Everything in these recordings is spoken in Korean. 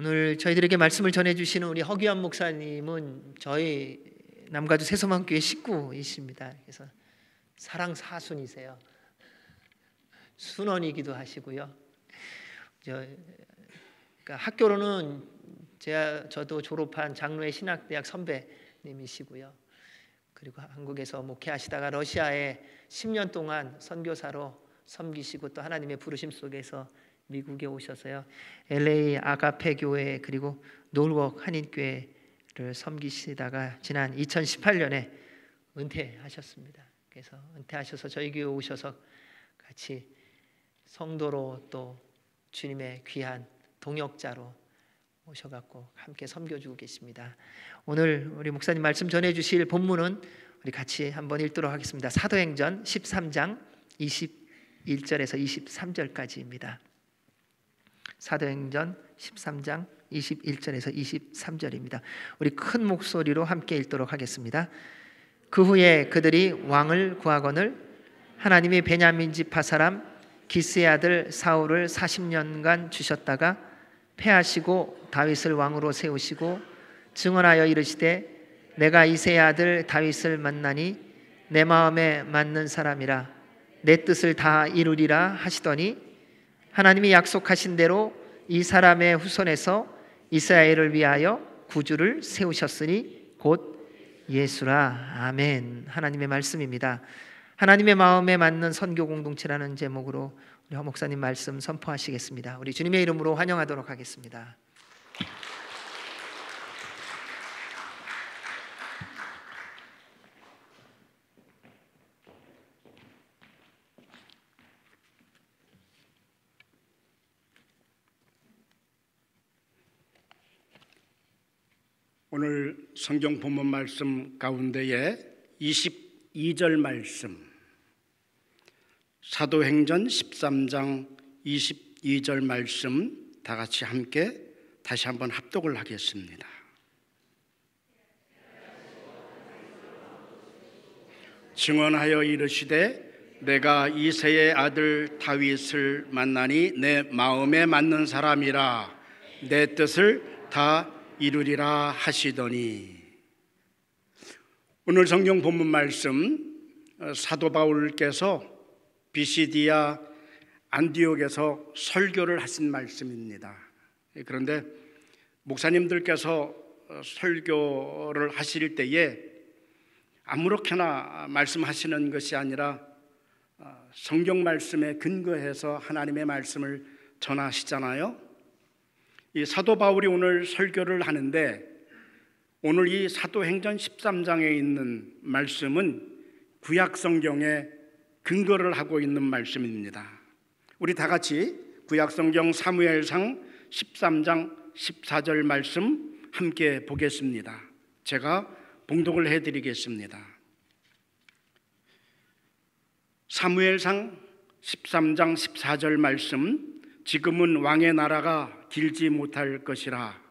오늘 저희들에게 말씀을 전해주시는 우리 허기환 목사님은 저희 남가주 새소망교회 식구이십니다. 그래서 사랑 사순이세요. 순원이기도 하시고요. 그러니까 학교로는 저도 졸업한 장로의 신학대학 선배님이시고요. 그리고 한국에서 목회하시다가 러시아에 10년 동안 선교사로 섬기시고 또 하나님의 부르심 속에서 미국에 오셔서요, LA 아가페 교회 그리고 놀웍 한인교회를 섬기시다가 지난 2018년에 은퇴하셨습니다. 그래서 은퇴하셔서 저희 교회 오셔서 같이 성도로 또 주님의 귀한 동역자로 오셔갖고 함께 섬겨주고 계십니다. 오늘 우리 목사님 말씀 전해주실 본문은 우리 같이 한번 읽도록 하겠습니다. 사도행전 13장 21절에서 23절까지입니다. 사도행전 13장 21절에서 23절입니다. 우리 큰 목소리로 함께 읽도록 하겠습니다. 그 후에 그들이 왕을 구하거늘 하나님이 베냐민 지파 사람 기스의 아들 사울을 40년간 주셨다가 패하시고 다윗을 왕으로 세우시고 증언하여 이르시되 내가 이새의 아들 다윗을 만나니 내 마음에 맞는 사람이라 내 뜻을 다 이루리라 하시더니 하나님이 약속하신 대로 이 사람의 후손에서 이스라엘을 위하여 구주를 세우셨으니 곧 예수라. 아멘. 하나님의 말씀입니다. 하나님의 마음에 맞는 선교 공동체라는 제목으로 우리 허 목사님 말씀 선포하시겠습니다. 우리 주님의 이름으로 환영하도록 하겠습니다. 오늘 성경 본문 말씀 가운데에 22절 말씀, 사도행전 13장 22절 말씀 다 같이 함께 다시 한번 합독을 하겠습니다. 증언하여 이르시되 내가 이새의 아들 다윗을 만나니 내 마음에 맞는 사람이라 내 뜻을 다 이루리라 하시더니. 오늘 성경 본문 말씀, 사도 바울께서 비시디아 안디옥에서 설교를 하신 말씀입니다. 그런데 목사님들께서 설교를 하실 때에 아무렇게나 말씀하시는 것이 아니라 성경 말씀에 근거해서 하나님의 말씀을 전하시잖아요. 이 사도 바울이 오늘 설교를 하는데 오늘 이 사도행전 13장에 있는 말씀은 구약 성경에 근거를 하고 있는 말씀입니다. 우리 다 같이 구약 성경 사무엘상 13장 14절 말씀 함께 보겠습니다. 제가 봉독을 해드리겠습니다. 사무엘상 13장 14절 말씀, 지금은 왕의 나라가 길지 못할 것이라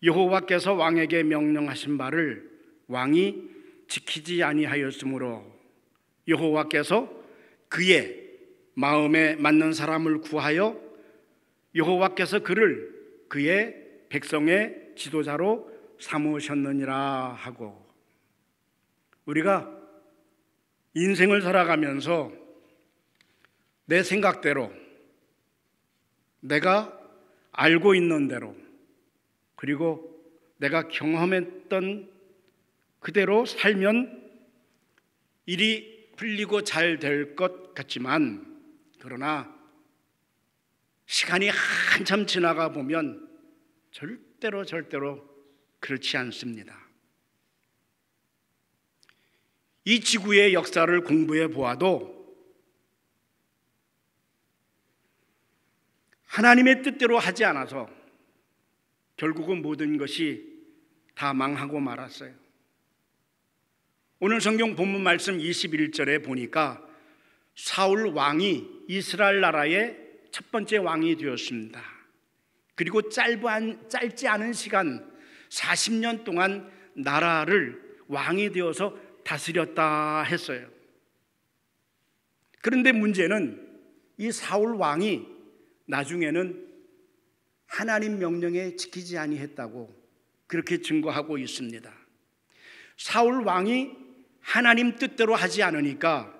여호와께서 왕에게 명령하신 바를 왕이 지키지 아니하였으므로 여호와께서 그의 마음에 맞는 사람을 구하여 여호와께서 그를 그의 백성의 지도자로 삼으셨느니라 하고, 우리가 인생을 살아가면서 내 생각대로 내가 알고 있는 대로 그리고 내가 경험했던 그대로 살면 일이 풀리고 잘 될 것 같지만, 그러나 시간이 한참 지나가 보면 절대로 그렇지 않습니다. 이 지구의 역사를 공부해 보아도 하나님의 뜻대로 하지 않아서 결국은 모든 것이 다 망하고 말았어요. 오늘 성경 본문 말씀 21절에 보니까 사울 왕이 이스라엘 나라의 첫 번째 왕이 되었습니다. 그리고 짧지 않은 시간 40년 동안 나라를 왕이 되어서 다스렸다 했어요. 그런데 문제는 이 사울 왕이 나중에는 하나님 명령에 지키지 아니했다고 그렇게 증거하고 있습니다. 사울 왕이 하나님 뜻대로 하지 않으니까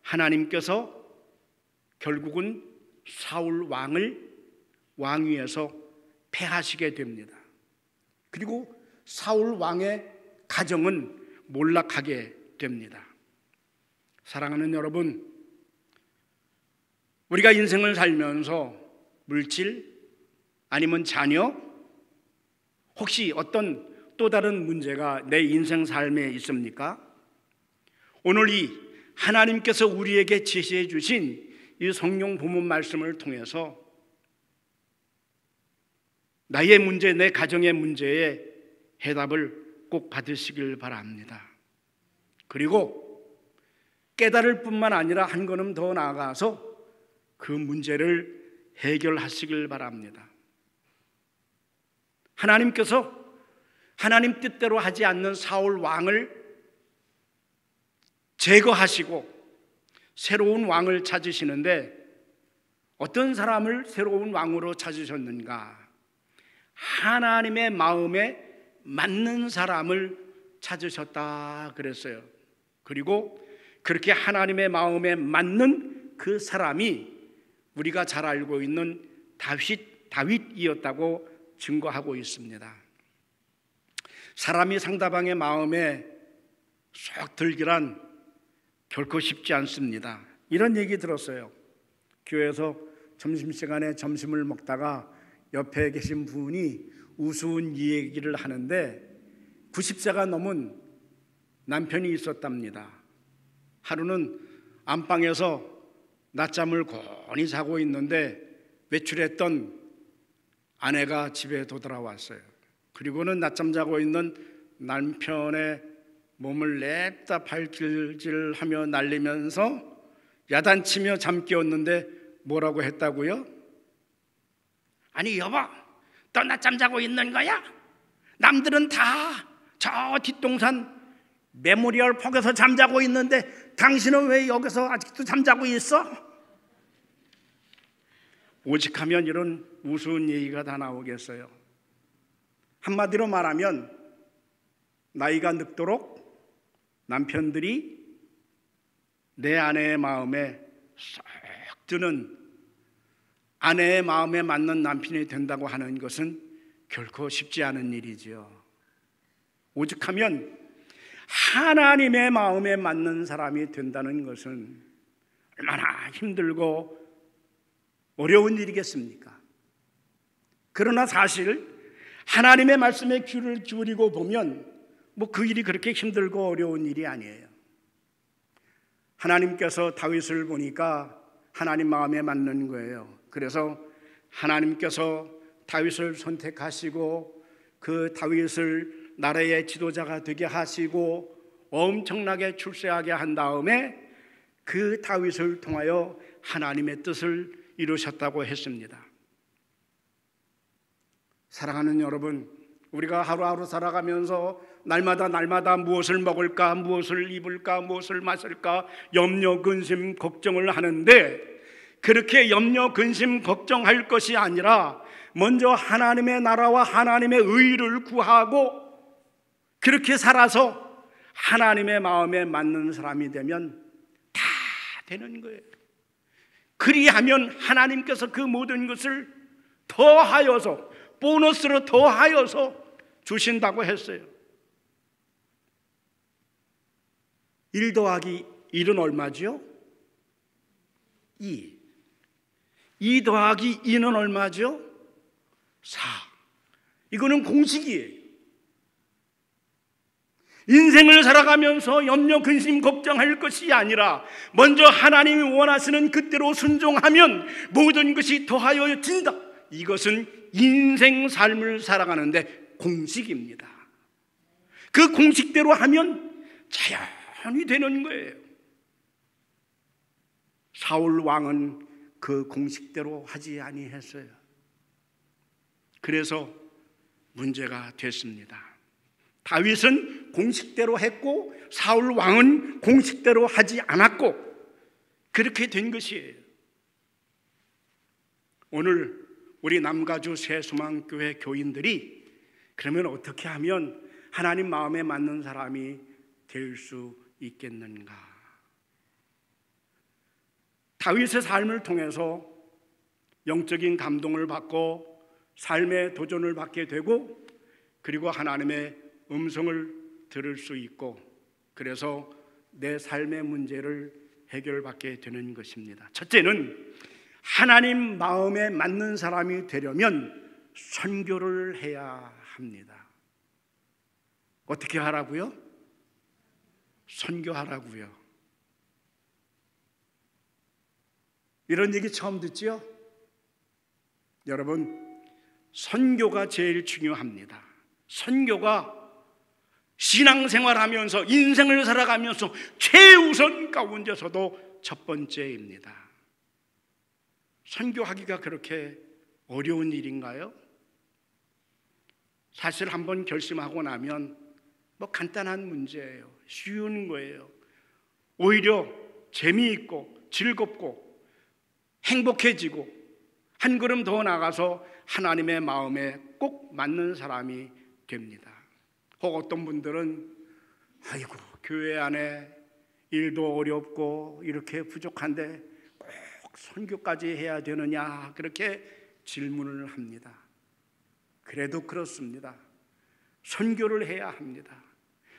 하나님께서 결국은 사울 왕을 왕위에서 폐하시게 됩니다. 그리고 사울 왕의 가정은 몰락하게 됩니다. 사랑하는 여러분, 우리가 인생을 살면서 물질 아니면 자녀, 혹시 어떤 또 다른 문제가 내 인생 삶에 있습니까? 오늘 이 하나님께서 우리에게 제시해 주신 이 성경 본문 말씀을 통해서 나의 문제, 내 가정의 문제에 해답을 꼭 받으시길 바랍니다. 그리고 깨달을 뿐만 아니라 한 걸음 더 나아가서 그 문제를 해결하시길 바랍니다. 하나님께서 하나님 뜻대로 하지 않는 사울 왕을 제거하시고 새로운 왕을 찾으시는데 어떤 사람을 새로운 왕으로 찾으셨는가? 하나님의 마음에 맞는 사람을 찾으셨다 그랬어요. 그리고 그렇게 하나님의 마음에 맞는 그 사람이 우리가 잘 알고 있는 다윗이었다고 증거하고 있습니다. 사람이 상대방의 마음에 쏙 들기란 결코 쉽지 않습니다. 이런 얘기 들었어요. 교회에서 점심시간에 점심을 먹다가 옆에 계신 분이 우스운 얘기를 하는데 90세가 넘은 남편이 있었답니다. 하루는 안방에서 낮잠을 곤히 자고 있는데 외출했던 아내가 집에 되돌아왔어요. 그리고는 낮잠 자고 있는 남편의 몸을 냅다 발질질하며 날리면서 야단치며 잠 깨웠는데 뭐라고 했다고요? 아니 여보, 너 낮잠 자고 있는 거야? 남들은 다 저 뒷동산 메모리얼 폭에서 잠자고 있는데 당신은 왜 여기서 아직도 잠자고 있어? 오직하면 이런 우스운 얘기가 다 나오겠어요. 한마디로 말하면 나이가 늙도록 남편들이 내 아내의 마음에 쏙 드는 아내의 마음에 맞는 남편이 된다고 하는 것은 결코 쉽지 않은 일이지요. 오직하면 하나님의 마음에 맞는 사람이 된다는 것은 얼마나 힘들고 어려운 일이겠습니까? 그러나 사실 하나님의 말씀에 귀를 기울이고 보면 그 일이 그렇게 힘들고 어려운 일이 아니에요. 하나님께서 다윗을 보니까 하나님 마음에 맞는 거예요. 그래서 하나님께서 다윗을 선택하시고 그 다윗을 나라의 지도자가 되게 하시고 엄청나게 출세하게 한 다음에 그 다윗을 통하여 하나님의 뜻을 이루셨다고 했습니다. 사랑하는 여러분, 우리가 하루하루 살아가면서 날마다 무엇을 먹을까, 무엇을 입을까, 무엇을 마실까 염려, 근심, 걱정을 하는데 그렇게 염려, 근심, 걱정할 것이 아니라 먼저 하나님의 나라와 하나님의 의를 구하고 그렇게 살아서 하나님의 마음에 맞는 사람이 되면 다 되는 거예요. 그리하면 하나님께서 그 모든 것을 더하여서 보너스로 더하여서 주신다고 했어요. 1 더하기 1은 얼마죠? 2. 2 더하기 2는 얼마죠? 4. 이거는 공식이에요. 인생을 살아가면서 염려, 근심, 걱정할 것이 아니라 먼저 하나님이 원하시는 그대로 순종하면 모든 것이 더하여진다. 이것은 인생 삶을 살아가는데 공식입니다. 그 공식대로 하면 자연히 되는 거예요. 사울 왕은 그 공식대로 하지 아니했어요. 그래서 문제가 됐습니다. 다윗은 공식대로 했고 사울 왕은 공식대로 하지 않았고 그렇게 된 것이에요. 오늘 우리 남가주 새소망교회 교인들이 그러면 어떻게 하면 하나님 마음에 맞는 사람이 될 수 있겠는가? 다윗의 삶을 통해서 영적인 감동을 받고 삶의 도전을 받게 되고, 그리고 하나님의 음성을 들을 수 있고, 그래서 내 삶의 문제를 해결받게 되는 것입니다. 첫째는 하나님 마음에 맞는 사람이 되려면 선교를 해야 합니다. 어떻게 하라고요? 선교하라고요. 이런 얘기 처음 듣지요? 여러분, 선교가 제일 중요합니다. 선교가 신앙생활하면서 인생을 살아가면서 최우선 가운데서도 첫 번째입니다. 선교하기가 그렇게 어려운 일인가요? 사실 한번 결심하고 나면 뭐 간단한 문제예요. 쉬운 거예요. 오히려 재미있고 즐겁고 행복해지고 한 걸음 더 나가서 하나님의 마음에 꼭 맞는 사람이 됩니다. 혹 어떤 분들은 아이고, 교회 안에 일도 어렵고 이렇게 부족한데 꼭 선교까지 해야 되느냐, 그렇게 질문을 합니다. 그래도 그렇습니다. 선교를 해야 합니다.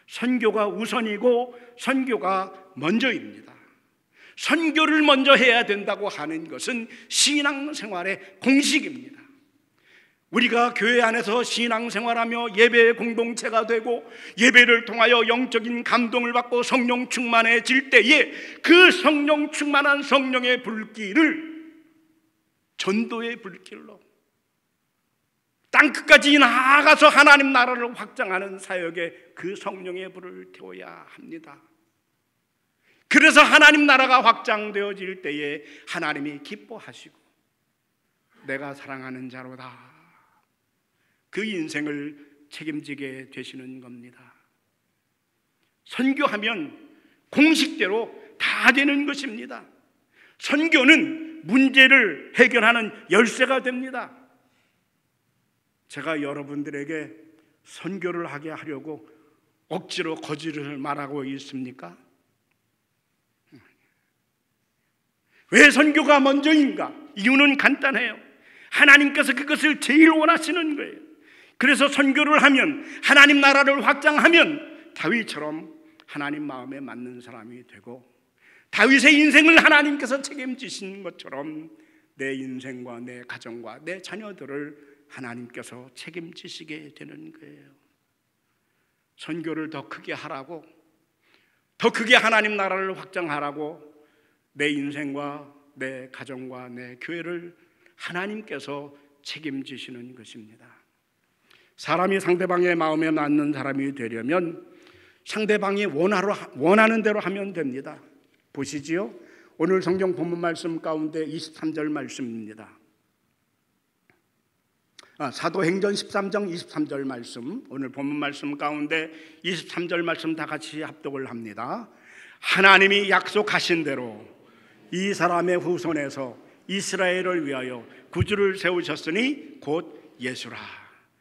선교가 우선이고 선교가 먼저입니다. 선교를 먼저 해야 된다고 하는 것은 신앙생활의 공식입니다. 우리가 교회 안에서 신앙생활하며 예배의 공동체가 되고 예배를 통하여 영적인 감동을 받고 성령 충만해질 때에 그 성령 충만한 성령의 불길을 전도의 불길로 땅끝까지 나아가서 하나님 나라를 확장하는 사역에 그 성령의 불을 태워야 합니다. 그래서 하나님 나라가 확장되어질 때에 하나님이 기뻐하시고 내가 사랑하는 자로다, 그 인생을 책임지게 되시는 겁니다. 선교하면 공식대로 다 되는 것입니다. 선교는 문제를 해결하는 열쇠가 됩니다. 제가 여러분들에게 선교를 하게 하려고 억지로 거짓을 말하고 있습니까? 왜 선교가 먼저인가? 이유는 간단해요. 하나님께서 그것을 제일 원하시는 거예요. 그래서 선교를 하면, 하나님 나라를 확장하면 다윗처럼 하나님 마음에 맞는 사람이 되고, 다윗의 인생을 하나님께서 책임지신 것처럼 내 인생과 내 가정과 내 자녀들을 하나님께서 책임지시게 되는 거예요. 선교를 더 크게 하라고, 더 크게 하나님 나라를 확장하라고 내 인생과 내 가정과 내 교회를 하나님께서 책임지시는 것입니다. 사람이 상대방의 마음에 맞는 사람이 되려면 상대방이 원하는 대로 하면 됩니다. 보시지요? 오늘 성경 본문 말씀 가운데 23절 말씀입니다. 사도행전 13장 23절 말씀, 오늘 본문 말씀 가운데 23절 말씀 다 같이 합독을 합니다. 하나님이 약속하신 대로 이 사람의 후손에서 이스라엘을 위하여 구주를 세우셨으니 곧 예수라.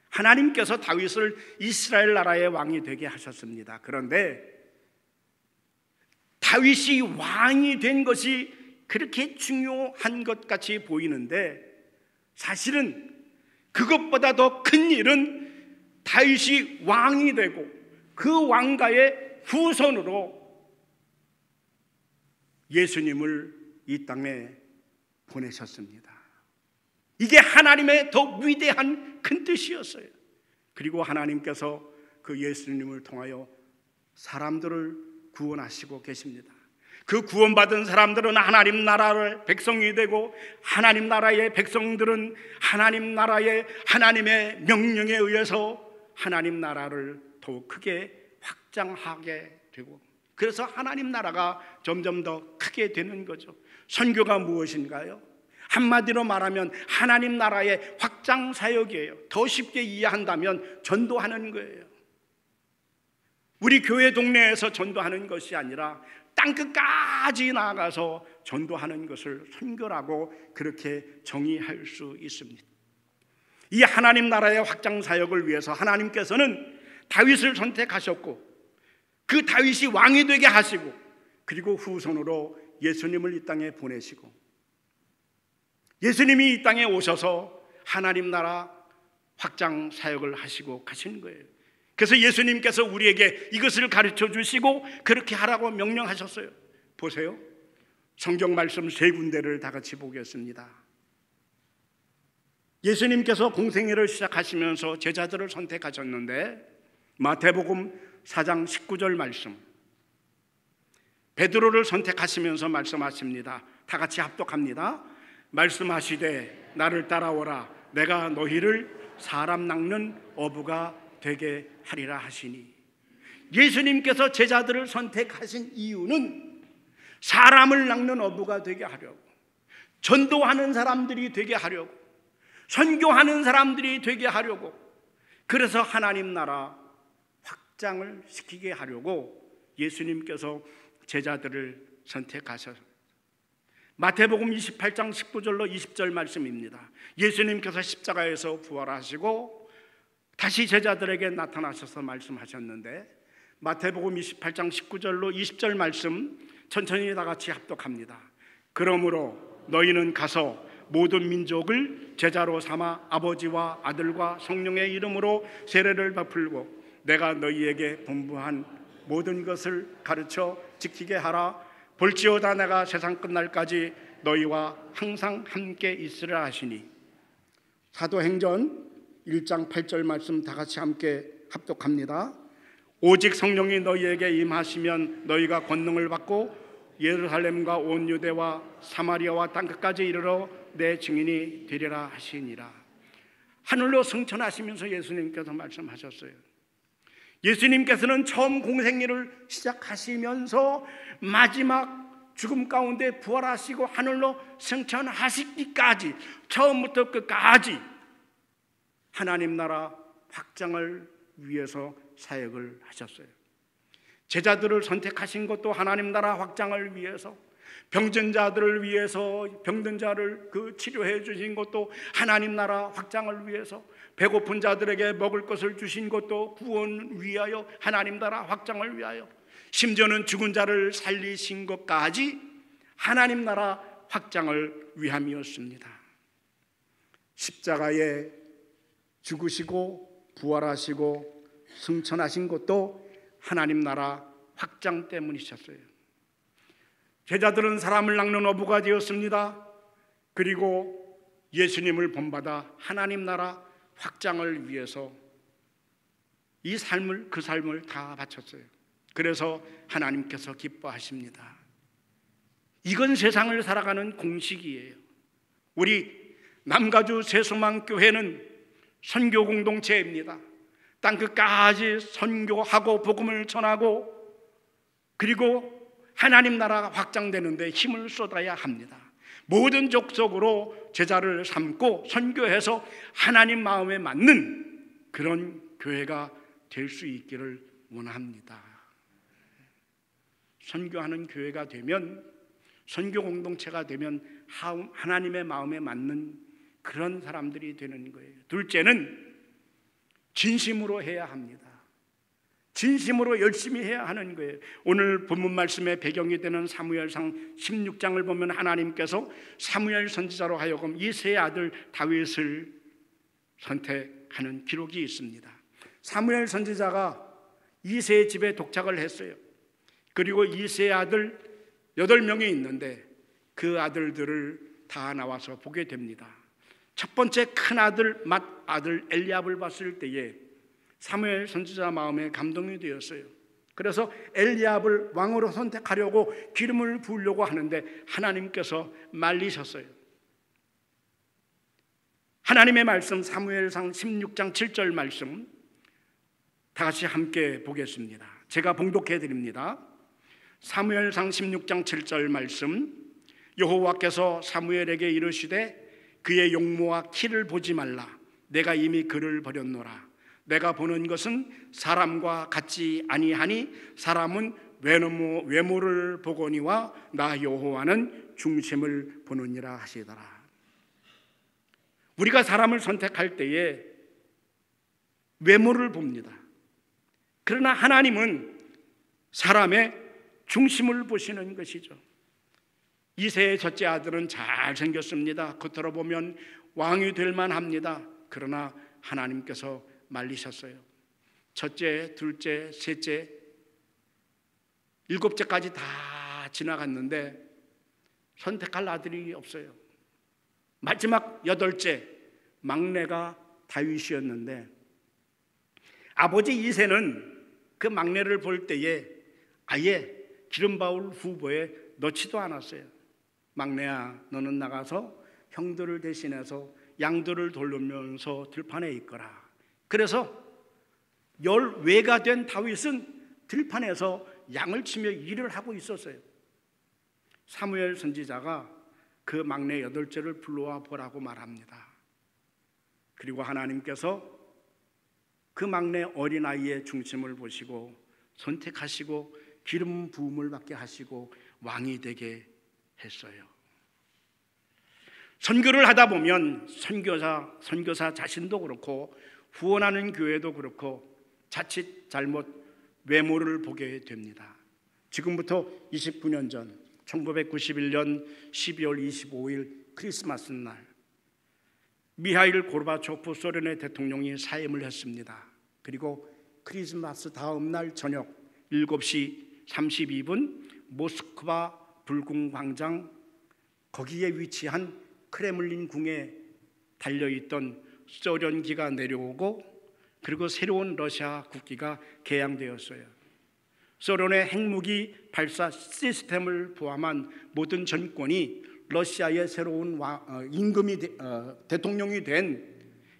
하나님께서 다윗을 이스라엘 나라의 왕이 되게 하셨습니다. 그런데 다윗이 왕이 된 것이 그렇게 중요한 것 같이 보이는데, 사실은 그것보다 더 큰 일은 다윗이 왕이 되고 그 왕가의 후손으로 예수님을 이 땅에 보내셨습니다. 이게 하나님의 더 위대한 큰 뜻이었어요. 그리고 하나님께서 그 예수님을 통하여 사람들을 구원하시고 계십니다. 그 구원받은 사람들은 하나님 나라의 백성이 되고, 하나님 나라의 백성들은 하나님 나라의 하나님의 명령에 의해서 하나님 나라를 더욱 크게 확장하게 되고, 그래서 하나님 나라가 점점 더 크게 되는 거죠. 선교가 무엇인가요? 한마디로 말하면 하나님 나라의 확장 사역이에요. 더 쉽게 이해한다면 전도하는 거예요. 우리 교회 동네에서 전도하는 것이 아니라 땅끝까지 나아가서 전도하는 것을 선교라고 그렇게 정의할 수 있습니다. 이 하나님 나라의 확장 사역을 위해서 하나님께서는 다윗을 선택하셨고 그 다윗이 왕이 되게 하시고 그리고 후손으로 예수님을 이 땅에 보내시고 예수님이 이 땅에 오셔서 하나님 나라 확장 사역을 하시고 가시는 거예요. 그래서 예수님께서 우리에게 이것을 가르쳐 주시고 그렇게 하라고 명령하셨어요. 보세요. 성경 말씀 세 군데를 다 같이 보겠습니다. 예수님께서 공생애를 시작하시면서 제자들을 선택하셨는데 마태복음 4장 19절 말씀, 베드로를 선택하시면서 말씀하십니다. 다 같이 합독합니다. 말씀하시되 나를 따라오라 내가 너희를 사람 낚는 어부가 되게 하리라 하시니, 예수님께서 제자들을 선택하신 이유는 사람을 낚는 어부가 되게 하려고, 전도하는 사람들이 되게 하려고, 선교하는 사람들이 되게 하려고, 그래서 하나님 나라 확장을 시키게 하려고 예수님께서 제자들을 선택하셨어요. 마태복음 28장 19절로 20절 말씀입니다. 예수님께서 십자가에서 부활하시고 다시 제자들에게 나타나셔서 말씀하셨는데 마태복음 28장 19절로 20절 말씀 천천히 다 같이 합독합니다. 그러므로 너희는 가서 모든 민족을 제자로 삼아 아버지와 아들과 성령의 이름으로 세례를 베풀고 내가 너희에게 분부한 모든 것을 가르쳐 지키게 하라. 볼지어다 내가 세상 끝날까지 너희와 항상 함께 있으라 하시니. 사도행전 1장 8절 말씀 다 같이 함께 합독합니다. 오직 성령이 너희에게 임하시면 너희가 권능을 받고 예루살렘과 온 유대와 사마리아와 땅끝까지 이르러 내 증인이 되리라 하시니라. 하늘로 승천하시면서 예수님께서 말씀하셨어요. 예수님께서는 처음 공생애를 시작하시면서 마지막 죽음 가운데 부활하시고 하늘로 승천하시기까지 처음부터 끝까지 하나님 나라 확장을 위해서 사역을 하셨어요. 제자들을 선택하신 것도 하나님 나라 확장을 위해서, 병든 자들을 위해서 병든 자를 치료해 주신 것도 하나님 나라 확장을 위해서, 배고픈 자들에게 먹을 것을 주신 것도 구원 위하여 하나님 나라 확장을 위하여, 심지어는 죽은 자를 살리신 것까지 하나님 나라 확장을 위함이었습니다. 십자가에 죽으시고 부활하시고 승천하신 것도 하나님 나라 확장 때문이셨어요. 제자들은 사람을 낚는 어부가 되었습니다. 그리고 예수님을 본받아 하나님 나라 확장을 위해서 이 삶을, 그 삶을 다 바쳤어요. 그래서 하나님께서 기뻐하십니다. 이건 세상을 살아가는 공식이에요. 우리 남가주 새소망교회는 선교 공동체입니다. 땅끝까지 선교하고 복음을 전하고 그리고 하나님 나라가 확장되는데 힘을 쏟아야 합니다. 모든 족속으로 제자를 삼고 선교해서 하나님 마음에 맞는 그런 교회가 될 수 있기를 원합니다. 선교하는 교회가 되면, 선교 공동체가 되면 하나님의 마음에 맞는 그런 사람들이 되는 거예요. 둘째는 진심으로 해야 합니다. 진심으로 열심히 해야 하는 거예요. 오늘 본문 말씀의 배경이 되는 사무엘상 16장을 보면 하나님께서 사무엘 선지자로 하여금 이새의 아들 다윗을 선택하는 기록이 있습니다. 사무엘 선지자가 이새의 집에 도착을 했어요. 그리고 이새의 아들 8명이 있는데 그 아들들을 다 나와서 보게 됩니다. 첫 번째 큰 아들 맏아들 엘리압을 봤을 때에 사무엘 선지자 마음에 감동이 되었어요. 그래서 엘리압을 왕으로 선택하려고 기름을 부으려고 하는데 하나님께서 말리셨어요. 하나님의 말씀 사무엘상 16장 7절 말씀 다 같이 함께 보겠습니다. 제가 봉독해 드립니다. 사무엘상 16장 7절 말씀, 여호와께서 사무엘에게 이르시되 그의 용모와 키를 보지 말라. 내가 이미 그를 버렸노라. 내가 보는 것은 사람과 같지 아니하니 사람은 외모를 보거니와 나 여호와는 중심을 보느니라 하시더라. 우리가 사람을 선택할 때에 외모를 봅니다. 그러나 하나님은 사람의 중심을 보시는 것이죠. 이새의 첫째 아들은 잘생겼습니다. 겉으로 보면 왕이 될 만합니다. 그러나 하나님께서 말리셨어요. 첫째, 둘째, 셋째, 일곱째까지 다 지나갔는데 선택할 아들이 없어요. 마지막 여덟째, 막내가 다윗이었는데 아버지 이새는 그 막내를 볼 때에 아예 기름바울 후보에 넣지도 않았어요. 막내야, 너는 나가서 형들을 대신해서 양들을 돌보면서 들판에 있거라. 그래서 열외가 된 다윗은 들판에서 양을 치며 일을 하고 있었어요. 사무엘 선지자가 그 막내 여덟째를 불러와 보라고 말합니다. 그리고 하나님께서 그 막내 어린아이의 중심을 보시고 선택하시고 기름 부음을 받게 하시고 왕이 되게 했어요. 선교를 하다 보면 선교사 자신도 그렇고 후원하는 교회도 그렇고 자칫 잘못 외모를 보게 됩니다. 지금부터 29년 전 1991년 12월 25일 크리스마스 날 미하일 고르바초프 소련의 대통령이 사임을 했습니다. 그리고 크리스마스 다음 날 저녁 7시 32분 모스크바 불궁 광장 거기에 위치한 크레물린 궁에 달려있던 소련기가 내려오고 그리고 새로운 러시아 국기가 개양되었어요. 소련의 핵무기 발사 시스템을 포함한 모든 정권이 러시아의 새로운 대통령이 된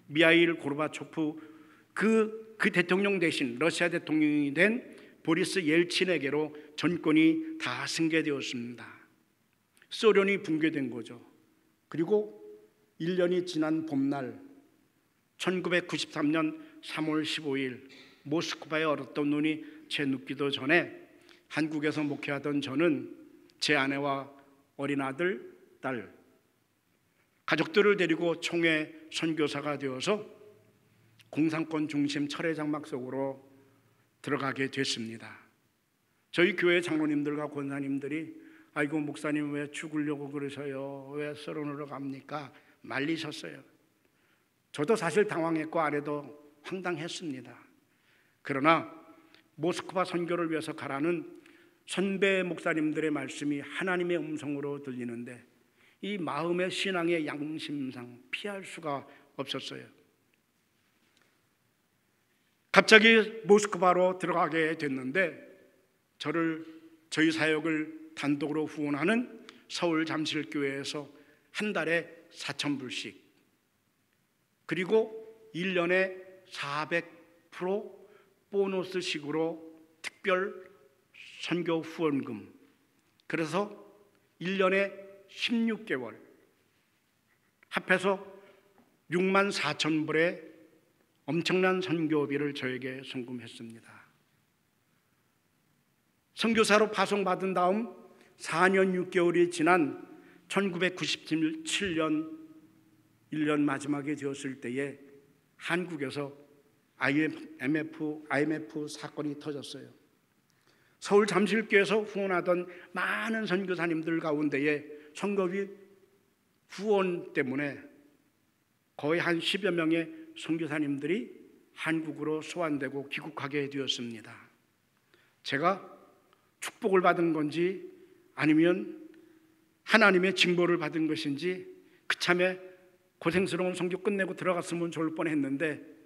미하일 고르바초프 그 대통령 대신 러시아 대통령이 된 보리스 옐친에게로 정권이 다 승계되었습니다. 소련이 붕괴된 거죠. 그리고 1년이 지난 봄날 1993년 3월 15일 모스크바에 얼었던 눈이 채 눕기도 전에 한국에서 목회하던 저는 제 아내와 어린 아들, 딸, 가족들을 데리고 총회 선교사가 되어서 공산권 중심 철회 장막 속으로 들어가게 됐습니다. 저희 교회 장로님들과 권사님들이 아이고 목사님 왜 죽으려고 그러셔요? 왜 소련으로 갑니까? 말리셨어요. 저도 사실 당황했고 아내도 황당했습니다. 그러나 모스크바 선교를 위해서 가라는 선배 목사님들의 말씀이 하나님의 음성으로 들리는데 이 마음의 신앙의 양심상 피할 수가 없었어요. 갑자기 모스크바로 들어가게 됐는데 저희 사역을 단독으로 후원하는 서울 잠실교회에서 한 달에 4,000불씩 그리고 1년에 400% 보너스식으로 특별 선교 후원금, 그래서 1년에 16개월 합해서 64,000불의 엄청난 선교비를 저에게 송금했습니다. 선교사로 파송받은 다음 4년 6개월이 지난 1997년 1년 마지막에 되었을 때에 한국에서 IMF 사건이 터졌어요. 서울 잠실교에서 후원하던 많은 선교사님들 가운데에 선교비 후원 때문에 거의 한 10여 명의 선교사님들이 한국으로 소환되고 귀국하게 되었습니다. 제가 축복을 받은 건지 아니면 하나님의 징벌을 받은 것인지 그참에 고생스러운 선교 끝내고 들어갔으면 좋을 뻔했는데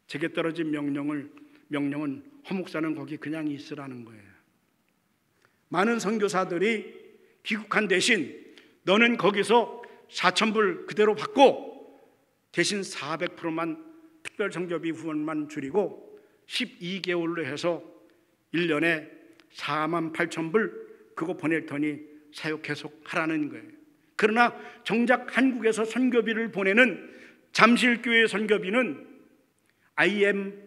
제게 떨어진 명령은 허 목사는 거기 그냥 있으라는 거예요. 많은 선교사들이 귀국한 대신 너는 거기서 4,000불 그대로 받고 대신 400%만 특별 선교비 후원만 줄이고 12개월로 해서 1년에 48,000불 그거 보낼 테니 사역 계속 하라는 거예요. 그러나 정작 한국에서 선교비를 보내는 잠실교회 선교비는 IMF의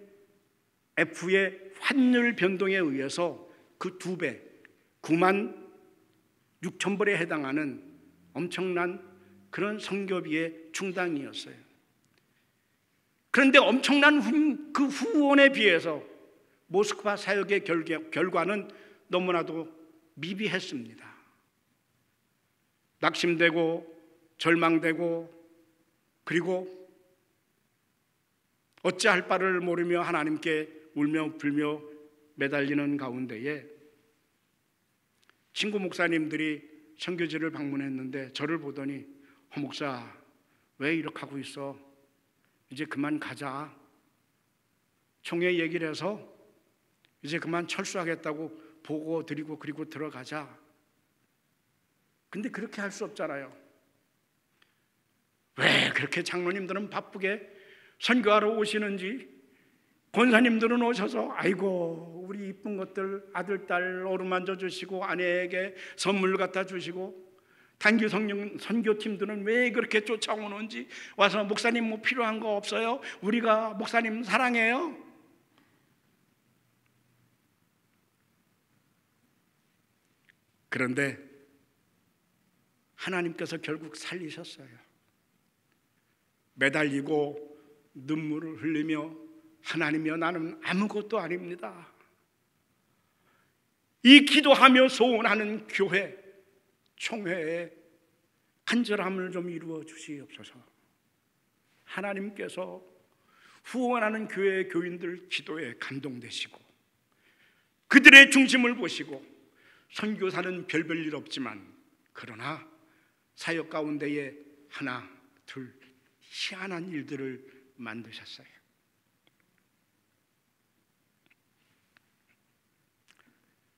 환율 변동에 의해서 그 2배 96,000불에 해당하는 엄청난 그런 선교비의 중당이었어요. 그런데 엄청난 그 후원에 비해서 모스크바 사역의 결과는 너무나도 미비했습니다. 낙심되고 절망되고 그리고 어찌할 바를 모르며 하나님께 울며 불며 매달리는 가운데에 친구 목사님들이 선교지를 방문했는데 저를 보더니 목사 왜 이렇게 하고 있어? 이제 그만 가자. 총회 얘기를 해서 이제 그만 철수하겠다고 보고 드리고 그리고 들어가자. 근데 그렇게 할 수 없잖아요. 왜 그렇게 장로님들은 바쁘게 선교하러 오시는지, 권사님들은 오셔서 아이고 우리 이쁜 것들 아들 딸 어루만져 주시고 아내에게 선물 갖다 주시고, 단기 선교팀들은 왜 그렇게 쫓아오는지 와서 목사님 뭐 필요한 거 없어요? 우리가 목사님 사랑해요. 그런데 하나님께서 결국 살리셨어요. 매달리고 눈물을 흘리며 하나님이여 나는 아무것도 아닙니다. 이 기도하며 소원하는 교회 총회에 간절함을 좀 이루어 주시옵소서. 하나님께서 후원하는 교회 교인들 기도에 감동되시고 그들의 중심을 보시고 선교사는 별별 일 없지만 그러나 사역 가운데에 하나 둘 희한한 일들을 만드셨어요.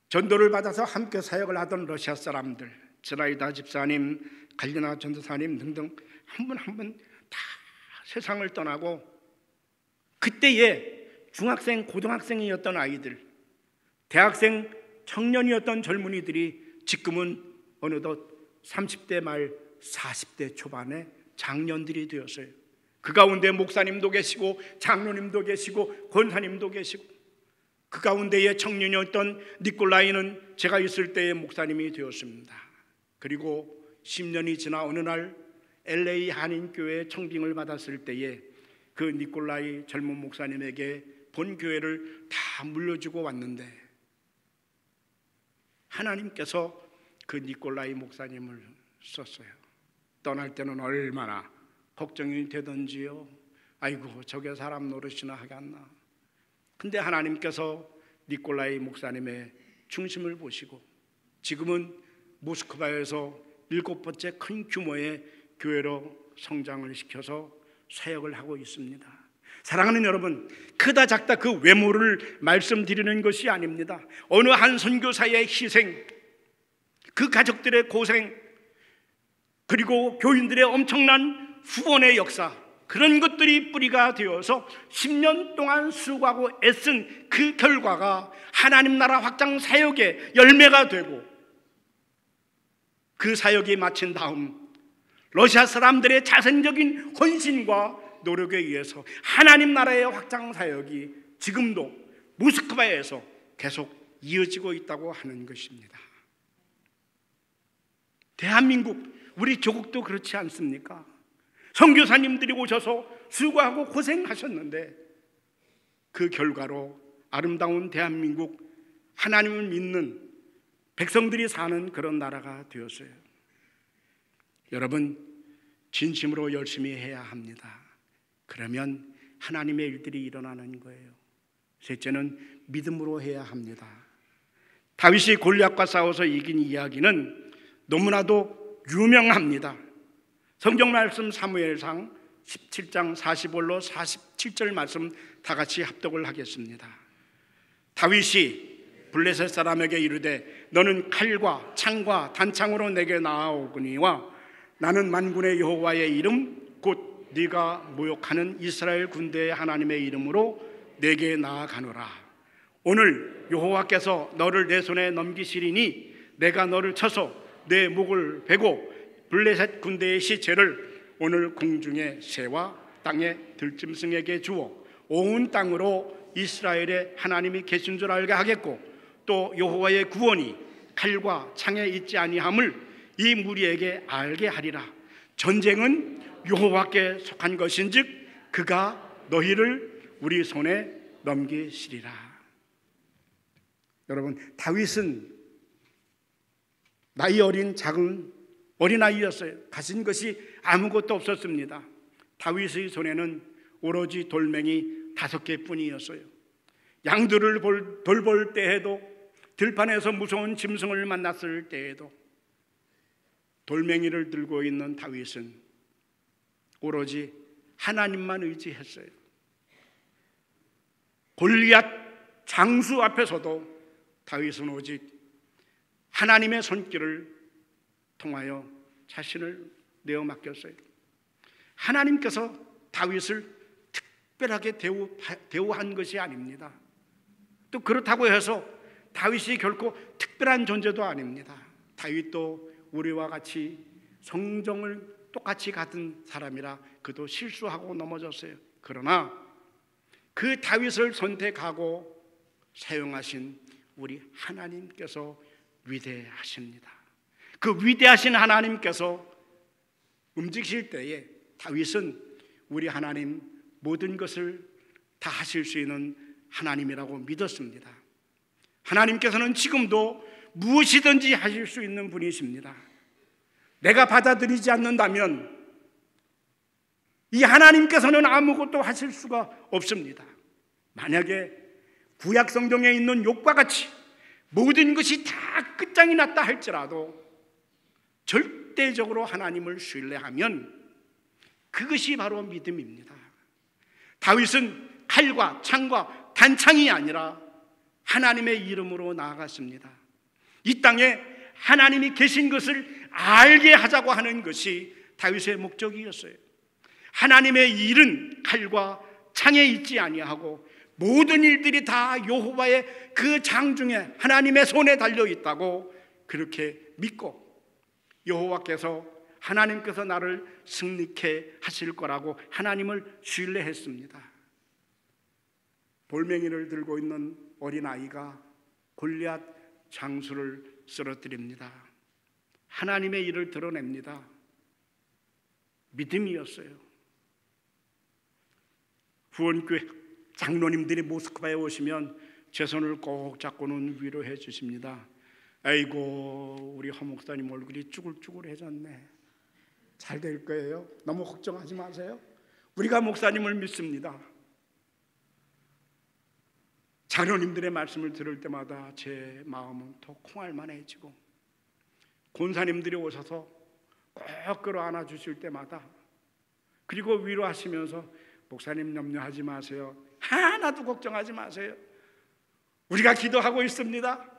전도를 받아서 함께 사역을 하던 러시아 사람들, 즈라이다 집사님, 갈리나 전도사님 등등 한 분 한 분 다 세상을 떠나고 그때에 중학생, 고등학생이었던 아이들, 대학생, 청년이었던 젊은이들이 지금은 어느덧 30대 말 40대 초반의 장년들이 되었어요. 그 가운데 목사님도 계시고 장로님도 계시고 권사님도 계시고, 그 가운데에 청년이었던 니콜라이는 제가 있을 때의 목사님이 되었습니다. 그리고 10년이 지나 어느 날 LA 한인교회 청빙을 받았을 때에 그 니콜라이 젊은 목사님에게 본 교회를 다 물려주고 왔는데 하나님께서 그 니콜라이 목사님을 썼어요. 떠날 때는 얼마나 걱정이 되던지요. 아이고 저게 사람 노릇이나 하겠나. 근데 하나님께서 니콜라이 목사님의 중심을 보시고 지금은 모스크바에서 7번째 큰 규모의 교회로 성장을 시켜서 사역을 하고 있습니다. 사랑하는 여러분, 크다 작다 그 외모를 말씀드리는 것이 아닙니다. 어느 한 선교사의 희생, 그 가족들의 고생, 그리고 교인들의 엄청난 후원의 역사, 그런 것들이 뿌리가 되어서 10년 동안 수고하고 애쓴 그 결과가 하나님 나라 확장 사역의 열매가 되고, 그 사역이 마친 다음 러시아 사람들의 자생적인 헌신과 노력에 의해서 하나님 나라의 확장 사역이 지금도 모스크바에서 계속 이어지고 있다고 하는 것입니다. 대한민국, 우리 조국도 그렇지 않습니까? 선교사님들이 오셔서 수고하고 고생하셨는데 그 결과로 아름다운 대한민국, 하나님을 믿는 백성들이 사는 그런 나라가 되었어요. 여러분, 진심으로 열심히 해야 합니다. 그러면 하나님의 일들이 일어나는 거예요. 셋째는 믿음으로 해야 합니다. 다윗이 골리앗과 싸워서 이긴 이야기는 너무나도 유명합니다. 성경 말씀 사무엘상 17장 45절로 47절 말씀 다 같이 합독을 하겠습니다. 다윗이 블레셋 사람에게 이르되 너는 칼과 창과 단창으로 내게 나아오거니와 나는 만군의 여호와의 이름 곧 네가 모욕하는 이스라엘 군대의 하나님의 이름으로 내게 나아가노라. 오늘 여호와께서 너를 내 손에 넘기시리니 내가 너를 쳐서 내 목을 베고 블레셋 군대의 시체를 오늘 공중의 새와 땅의 들짐승에게 주어 온 땅으로 이스라엘의 하나님이 계신 줄 알게 하겠고 또 여호와의 구원이 칼과 창에 있지 아니함을 이 무리에게 알게 하리라. 전쟁은 여호와께 속한 것인즉 그가 너희를 우리 손에 넘기시리라. 여러분, 다윗은 나이 어린 작은 어린아이였어요. 가진 것이 아무것도 없었습니다. 다윗의 손에는 오로지 돌멩이 5개뿐이었어요. 양들을 돌볼 때에도, 들판에서 무서운 짐승을 만났을 때에도 돌멩이를 들고 있는 다윗은 오로지 하나님만 의지했어요. 골리앗 장수 앞에서도 다윗은 오직 하나님의 손길을 통하여 자신을 내어 맡겼어요. 하나님께서 다윗을 특별하게 대우한 것이 아닙니다. 또 그렇다고 해서 다윗이 결코 특별한 존재도 아닙니다. 다윗도 우리와 같이 성정을 똑같이 같은 사람이라 그도 실수하고 넘어졌어요. 그러나 그 다윗을 선택하고 사용하신 우리 하나님께서 위대하십니다. 그 위대하신 하나님께서 움직이실 때에 다윗은 우리 하나님 모든 것을 다 하실 수 있는 하나님이라고 믿었습니다. 하나님께서는 지금도 무엇이든지 하실 수 있는 분이십니다. 내가 받아들이지 않는다면 이 하나님께서는 아무것도 하실 수가 없습니다. 만약에 구약 성경에 있는 욥과 같이 모든 것이 다 끝장이 났다 할지라도 절대적으로 하나님을 신뢰하면 그것이 바로 믿음입니다. 다윗은 칼과 창과 단창이 아니라 하나님의 이름으로 나아갔습니다. 이 땅에 하나님이 계신 것을 알게 하자고 하는 것이 다윗의 목적이었어요. 하나님의 일은 칼과 창에 있지 아니하고 모든 일들이 다 여호와의 그 장중에 하나님의 손에 달려 있다고 그렇게 믿고 여호와께서 하나님께서 나를 승리케 하실 거라고 하나님을 신뢰했습니다. 돌멩이를 들고 있는 어린아이가 골리앗 장수를 쓰러뜨립니다. 하나님의 일을 드러냅니다. 믿음이었어요. 후원교회 장로님들이 모스크바에 오시면 제 손을 꼭 잡고는 위로해 주십니다. 아이고, 우리 허 목사님 얼굴이 쭈글쭈글해졌네. 잘 될 거예요. 너무 걱정하지 마세요. 우리가 목사님을 믿습니다. 장로님들의 말씀을 들을 때마다 제 마음은 더 콩알만해지고, 권사님들이 오셔서 꼭 끌어안아 주실 때마다, 그리고 위로하시면서 목사님 염려하지 마세요. 하나도 걱정하지 마세요. 우리가 기도하고 있습니다.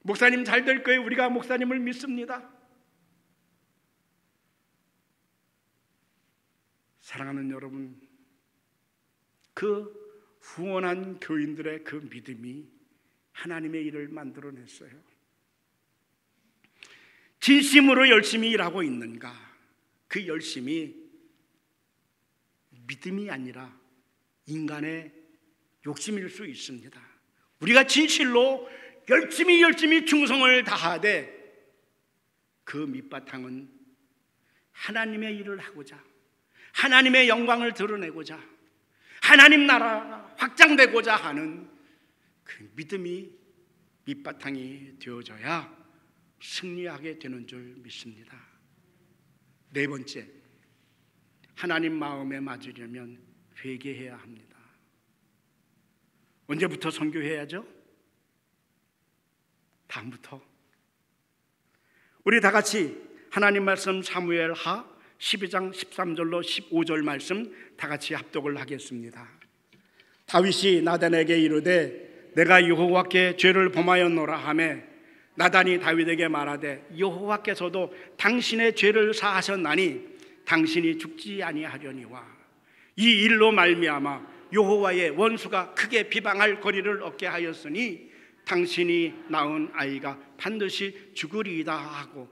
목사님 잘 될 거예요. 우리가 목사님을 믿습니다. 사랑하는 여러분, 그 후원한 교인들의 그 믿음이 하나님의 일을 만들어냈어요. 진심으로 열심히 일하고 있는가? 그 열심이 믿음이 아니라 인간의 욕심일 수 있습니다. 우리가 진실로 열심히 충성을 다하되 그 밑바탕은 하나님의 일을 하고자, 하나님의 영광을 드러내고자, 하나님 나라가 확장되고자 하는 그 믿음이 밑바탕이 되어져야 승리하게 되는 줄 믿습니다. 네 번째, 하나님 마음에 맞으려면 회개해야 합니다. 언제부터 선교해야죠? 다음부터. 우리 다 같이 하나님 말씀 사무엘하 12장 13절로 15절 말씀 다 같이 합독을 하겠습니다. 다윗이 나단에게 이르되 내가 여호와께 죄를 범하였노라 하매 나단이 다윗에게 말하되 여호와께서도 당신의 죄를 사하셨나니 당신이 죽지 아니하려니와 이 일로 말미암아 여호와의 원수가 크게 비방할 거리를 얻게 하였으니 당신이 낳은 아이가 반드시 죽으리이다 하고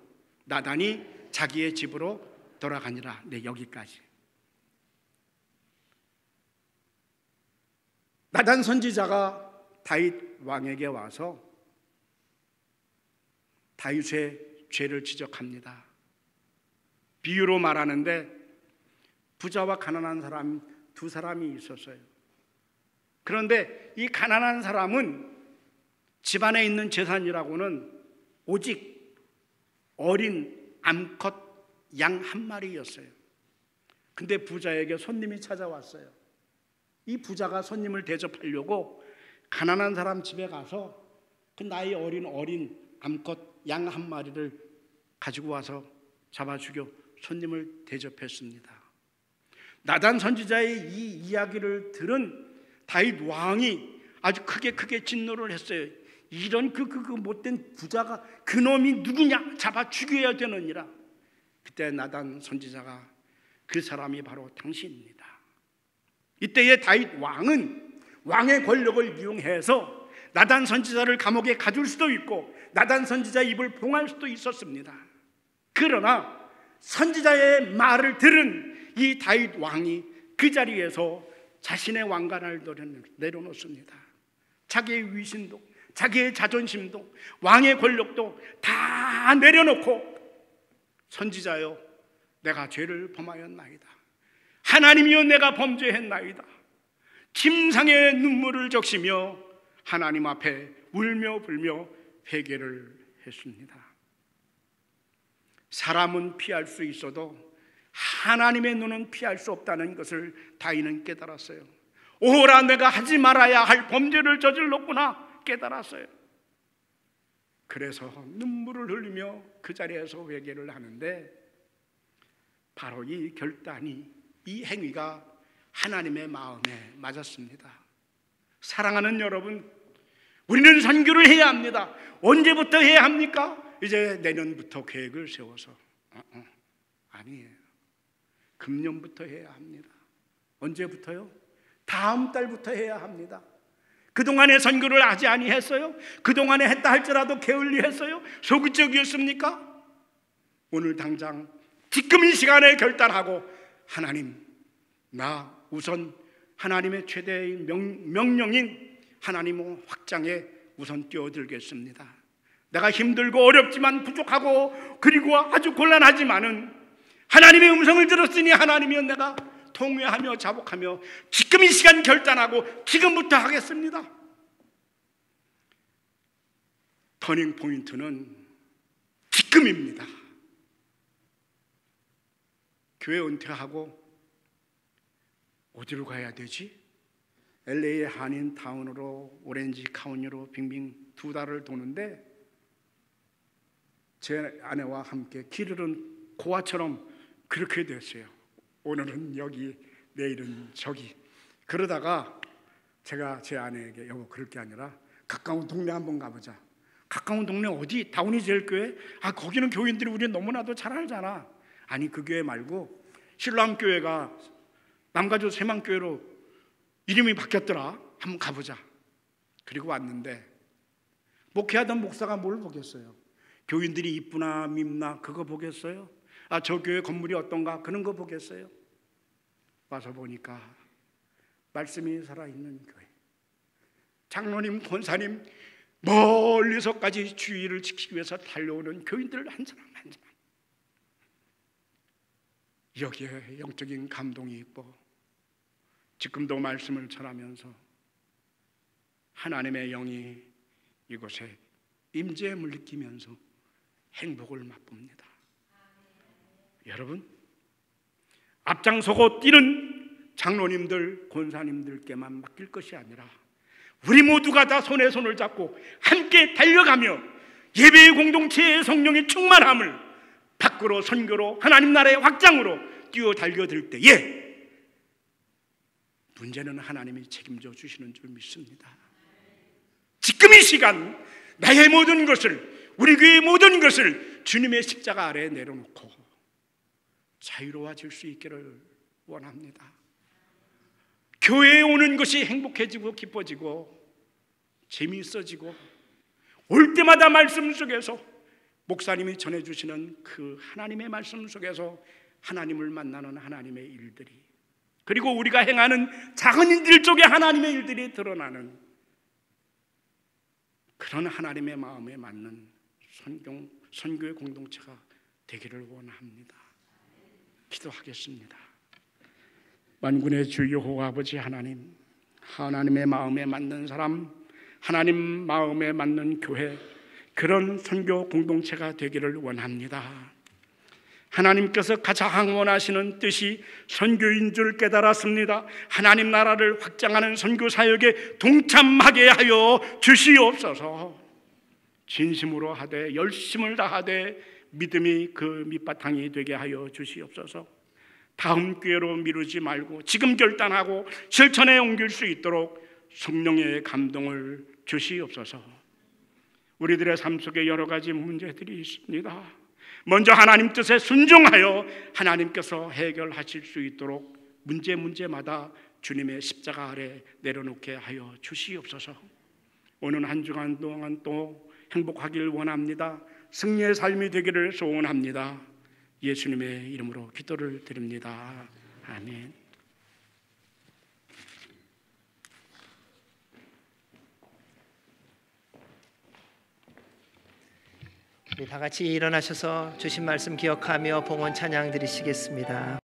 나단이 자기의 집으로 돌아가니라. 네, 여기까지. 나단 선지자가 다윗 왕에게 와서 다윗의 죄를 지적합니다. 비유로 말하는데 부자와 가난한 사람 두 사람이 있었어요. 그런데 이 가난한 사람은 집안에 있는 재산이라고는 오직 어린 암컷 양 한 마리였어요. 근데 부자에게 손님이 찾아왔어요. 이 부자가 손님을 대접하려고 가난한 사람 집에 가서 그 나이 어린 암컷 양 한 마리를 가지고 와서 잡아 죽여 손님을 대접했습니다. 나단 선지자의 이 이야기를 들은 다윗 왕이 아주 크게 진노를 했어요. 이런 그 못된 부자가 그놈이 누구냐, 잡아 죽여야 되느니라. 그때 나단 선지자가 그 사람이 바로 당신입니다. 이때에 다윗 왕은 왕의 권력을 이용해서 나단 선지자를 감옥에 가둘 수도 있고 나단 선지자 입을 봉할 수도 있었습니다. 그러나 선지자의 말을 들은 이 다윗 왕이 그 자리에서 자신의 왕관을 내려놓습니다. 자기의 위신도, 자기의 자존심도, 왕의 권력도 다 내려놓고 선지자여, 내가 죄를 범하였나이다. 하나님이여, 내가 범죄했나이다. 침상에 눈물을 적시며 하나님 앞에 울며 불며 회개를 했습니다. 사람은 피할 수 있어도 하나님의 눈은 피할 수 없다는 것을 다윗은 깨달았어요. 오라, 내가 하지 말아야 할 범죄를 저질렀구나 깨달았어요. 그래서 눈물을 흘리며 그 자리에서 회개를 하는데, 바로 이 결단이, 이 행위가 하나님의 마음에 맞았습니다. 사랑하는 여러분, 우리는 선교를 해야 합니다. 언제부터 해야 합니까? 이제 내년부터 계획을 세워서. 아니에요. 금년부터 해야 합니다. 언제부터요? 다음 달부터 해야 합니다. 그동안에 선교를 하지 아니했어요? 그동안에 했다 할지라도 게을리했어요? 소극적이었습니까? 오늘 당장 지금 이 시간에 결단하고, 하나님, 나 우선 하나님의 최대의 명령인 하나님의 확장에 우선 뛰어들겠습니다. 내가 힘들고 어렵지만 부족하고 그리고 아주 곤란하지만은 하나님의 음성을 들었으니 하나님이여, 내가 통회하며 자복하며 지금 이 시간 결단하고 지금부터 하겠습니다. 터닝 포인트는 지금입니다. 교회 은퇴하고 어디로 가야 되지? LA의 한인타운으로 오렌지 카운티로 빙빙 2달을 도는데, 제 아내와 함께 길을 잃은 고아처럼 그렇게 됐어요. 오늘은 여기, 내일은 저기. 그러다가 제가 제 아내에게, 여보, 그럴 게 아니라 가까운 동네 한번 가보자. 가까운 동네 어디? 다운이 제일 교회? 거기는 교인들이 우리 너무나도 잘 알잖아. 아니, 그 교회 말고 신랑 교회가 남가주 세만교회로 이름이 바뀌었더라. 한번 가보자. 그리고 왔는데 목회하던 목사가 뭘 보겠어요? 교인들이 이쁘나 밉나 그거 보겠어요? 저 교회 건물이 어떤가 그런 거 보겠어요? 와서 보니까 말씀이 살아있는 교회, 장로님, 권사님 멀리서까지 주의를 지키기 위해서 달려오는 교인들 한 사람 한 사람, 여기에 영적인 감동이 있고, 지금도 말씀을 전하면서 하나님의 영이 이곳에 임재임을 느끼면서 행복을 맛봅니다. 여러분, 앞장서고 뛰는 장로님들, 권사님들께만 맡길 것이 아니라 우리 모두가 다 손에 손을 잡고 함께 달려가며 예배의 공동체의 성령의 충만함을 밖으로 선교로 하나님 나라의 확장으로 뛰어 달려들 때에 문제는 하나님이 책임져 주시는 줄 믿습니다. 지금 이 시간 나의 모든 것을, 우리 교회의 모든 것을 주님의 십자가 아래에 내려놓고 자유로워질 수 있기를 원합니다. 교회에 오는 것이 행복해지고 기뻐지고 재미있어지고, 올 때마다 말씀 속에서 목사님이 전해주시는 그 하나님의 말씀 속에서 하나님을 만나는 하나님의 일들이, 그리고 우리가 행하는 작은 일들 쪽에 하나님의 일들이 드러나는 그런 하나님의 마음에 맞는 선교의 공동체가 되기를 원합니다. 기도하겠습니다. 만군의 주 여호와 아버지 하나님, 하나님의 마음에 맞는 사람, 하나님 마음에 맞는 교회, 그런 선교 공동체가 되기를 원합니다. 하나님께서 가장 원하시는 뜻이 선교인 줄 깨달았습니다. 하나님 나라를 확장하는 선교 사역에 동참하게 하여 주시옵소서. 진심으로 하되 열심을 다하되 믿음이 그 밑바탕이 되게 하여 주시옵소서. 다음 기회로 미루지 말고 지금 결단하고 실천에 옮길 수 있도록 성령의 감동을 주시옵소서. 우리들의 삶 속에 여러 가지 문제들이 있습니다. 먼저 하나님 뜻에 순종하여 하나님께서 해결하실 수 있도록 문제마다 주님의 십자가 아래 내려놓게 하여 주시옵소서. 오늘 한 주간 동안 또 행복하길 원합니다. 승리의 삶이 되기를 소원합니다. 예수님의 이름으로 기도를 드립니다. 아멘. 우리 다 같이 일어나셔서 주신 말씀 기억하며 봉헌 찬양 드리시겠습니다.